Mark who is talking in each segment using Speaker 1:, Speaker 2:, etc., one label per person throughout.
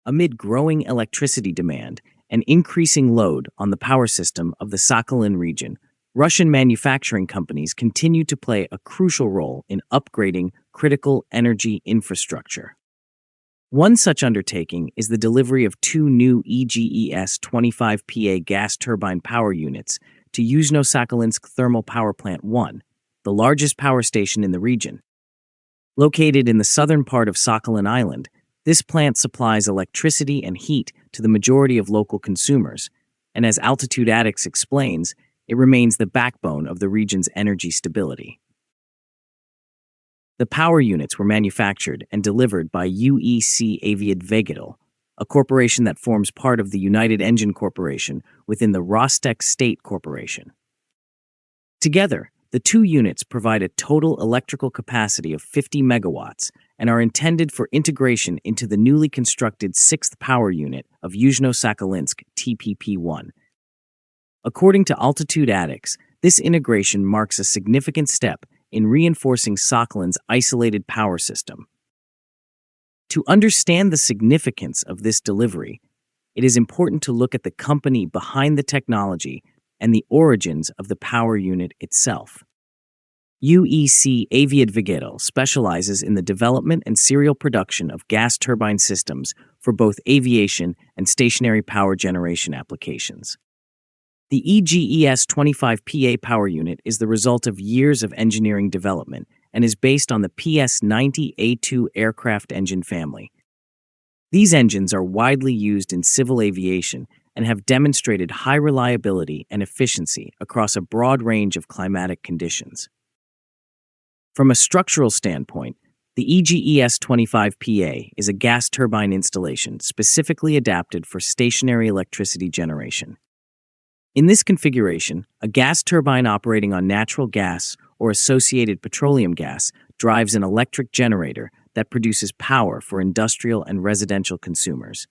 Speaker 1: amid growing electricity demand and increasing load on the power system of the Sakhalin region. Russian manufacturing companies continue to play a crucial role in upgrading critical energy infrastructure. One such undertaking is the delivery of 2 new EGES-25PA gas turbine power units to Yuzhno-Sakhalinsk Thermal Power Plant-1, the largest power station in the region. Located in the southern part of Sakhalin Island, this plant supplies electricity and heat to the majority of local consumers, and as Altitude Addicts explains, it remains the backbone of the region's energy stability. The power units were manufactured and delivered by EGES-Aviadvigatel, a corporation that forms part of the United Engine Corporation within the Rostec State Corporation. Together, the 2 units provide a total electrical capacity of 50 megawatts and are intended for integration into the newly constructed 6th power unit of Yuzhno-Sakhalinsk TPP-1. According to Altitude Addicts, this integration marks a significant step in reinforcing Sakhalin's isolated power system. To understand the significance of this delivery, it is important to look at the company behind the technology and the origins of the power unit itself. EGES-Aviadvigatel specializes in the development and serial production of gas turbine systems for both aviation and stationary power generation applications. The EGES-25PA power unit is the result of years of engineering development and is based on the PS-90A2 aircraft engine family. These engines are widely used in civil aviation and have demonstrated high reliability and efficiency across a broad range of climatic conditions. From a structural standpoint, the EGES-25PA is a gas turbine installation specifically adapted for stationary electricity generation. In this configuration, a gas turbine operating on natural gas or associated petroleum gas drives an electric generator that produces power for industrial and residential consumers.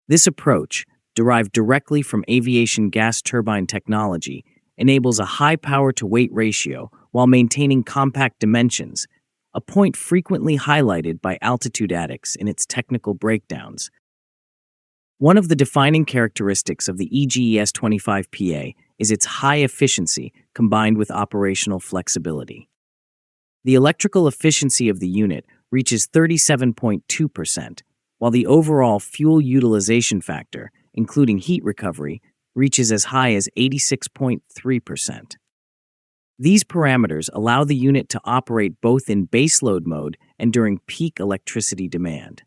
Speaker 1: This approach, derived directly from aviation gas turbine technology, enables a high power-to-weight ratio while maintaining compact dimensions, a point frequently highlighted by Altitude Addicts in its technical breakdowns. One of the defining characteristics of the EGES-25PA is its high efficiency combined with operational flexibility. The electrical efficiency of the unit reaches 37.2%, while the overall fuel utilization factor, including heat recovery, reaches as high as 86.3%. These parameters allow the unit to operate both in baseload mode and during peak electricity demand.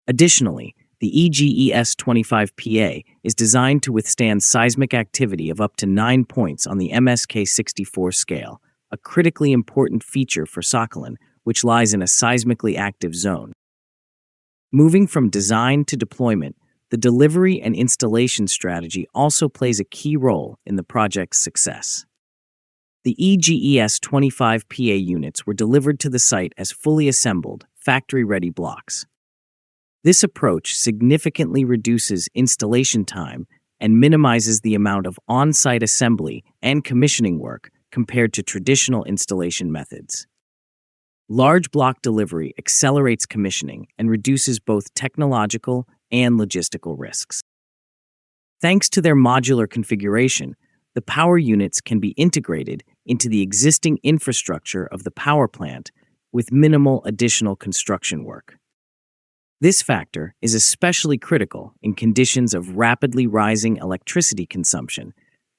Speaker 1: Additionally, the EGES-25PA is designed to withstand seismic activity of up to 9 points on the MSK64 scale, a critically important feature for Sakhalin, which lies in a seismically active zone. Moving from design to deployment, the delivery and installation strategy also plays a key role in the project's success. The EGES-25PA units were delivered to the site as fully assembled, factory-ready blocks. This approach significantly reduces installation time and minimizes the amount of on-site assembly and commissioning work compared to traditional installation methods. Large block delivery accelerates commissioning and reduces both technological and logistical risks. Thanks to their modular configuration, the power units can be integrated into the existing infrastructure of the power plant with minimal additional construction work. This factor is especially critical in conditions of rapidly rising electricity consumption,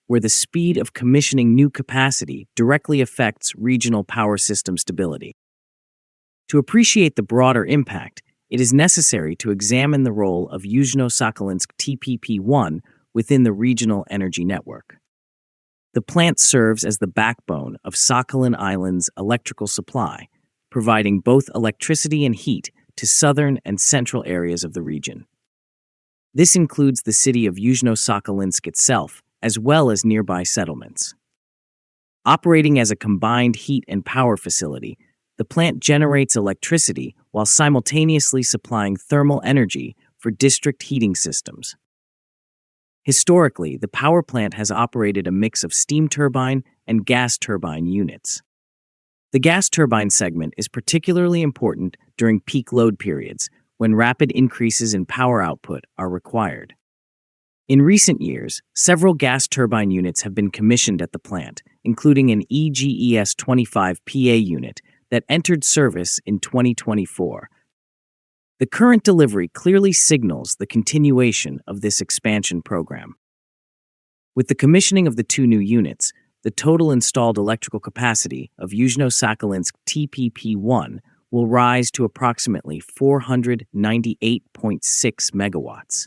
Speaker 1: where the speed of commissioning new capacity directly affects regional power system stability. To appreciate the broader impact, it is necessary to examine the role of Yuzhno-Sakhalinsk TPP-1 within the regional energy network. The plant serves as the backbone of Sakhalin Island's electrical supply, providing both electricity and heat to southern and central areas of the region. This includes the city of Yuzhno-Sakhalinsk itself, as well as nearby settlements. Operating as a combined heat and power facility, the plant generates electricity while simultaneously supplying thermal energy for district heating systems. Historically, the power plant has operated a mix of steam turbine and gas turbine units. The gas turbine segment is particularly important during peak load periods, when rapid increases in power output are required. In recent years, several gas turbine units have been commissioned at the plant, including an EGES-25PA unit that entered service in 2024. The current delivery clearly signals the continuation of this expansion program. With the commissioning of the two new units, the total installed electrical capacity of Yuzhno-Sakhalinsk TPP-1 will rise to approximately 498.6 megawatts.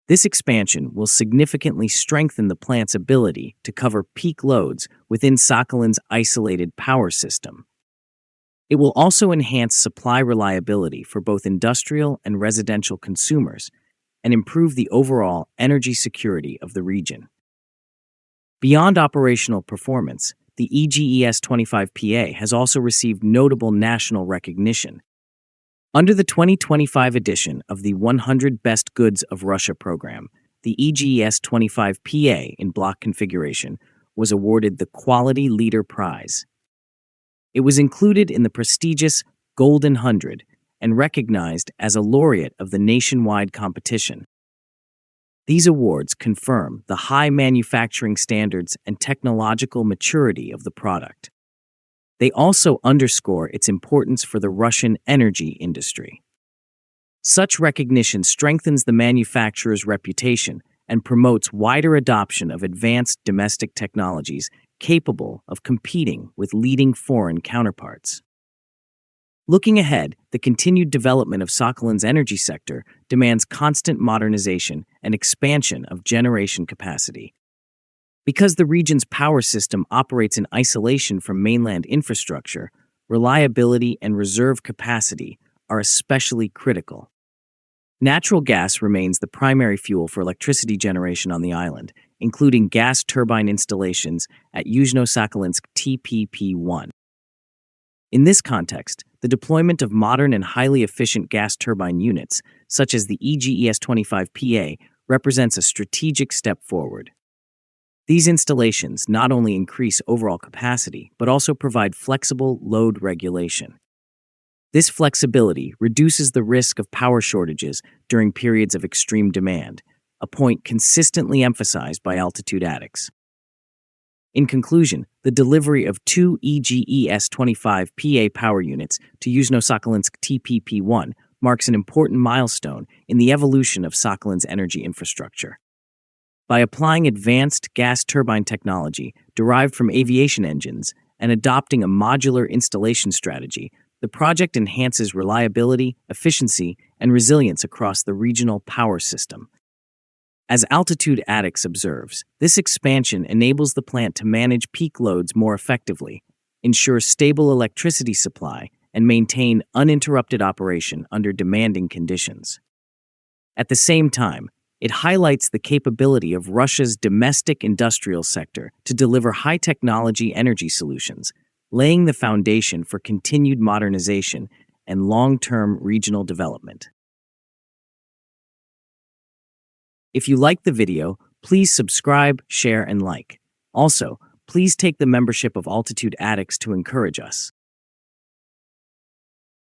Speaker 1: This expansion will significantly strengthen the plant's ability to cover peak loads within Sakhalin's isolated power system. It will also enhance supply reliability for both industrial and residential consumers and improve the overall energy security of the region. Beyond operational performance, the EGES-25PA has also received notable national recognition. Under the 2025 edition of the 100 Best Goods of Russia program, the EGES-25PA in block configuration was awarded the Quality Leader Prize. It was included in the prestigious Golden 100 and recognized as a laureate of the nationwide competition. These awards confirm the high manufacturing standards and technological maturity of the product. They also underscore its importance for the Russian energy industry. Such recognition strengthens the manufacturer's reputation and promotes wider adoption of advanced domestic technologies capable of competing with leading foreign counterparts. Looking ahead, the continued development of Sakhalin's energy sector demands constant modernization and expansion of generation capacity. Because the region's power system operates in isolation from mainland infrastructure, reliability and reserve capacity are especially critical. Natural gas remains the primary fuel for electricity generation on the island, including gas turbine installations at Yuzhno-Sakhalinsk TPP-1. In this context, the deployment of modern and highly efficient gas turbine units, such as the EGES-25PA, represents a strategic step forward. These installations not only increase overall capacity, but also provide flexible load regulation. This flexibility reduces the risk of power shortages during periods of extreme demand, a point consistently emphasized by altitude addicts. In conclusion, the delivery of two EGES-25PA power units to Yuzhno-Sakhalinsk TPP-1 marks an important milestone in the evolution of Sakhalin's energy infrastructure. By applying advanced gas turbine technology derived from aviation engines and adopting a modular installation strategy, the project enhances reliability, efficiency, and resilience across the regional power system. As Altitude Addicts observes, this expansion enables the plant to manage peak loads more effectively, ensure stable electricity supply, and maintain uninterrupted operation under demanding conditions. At the same time, it highlights the capability of Russia's domestic industrial sector to deliver high-technology energy solutions, laying the foundation for continued modernization and long-term regional development. If you liked the video, please subscribe, share, and like. Also, please take the membership of Altitude Addicts to encourage us.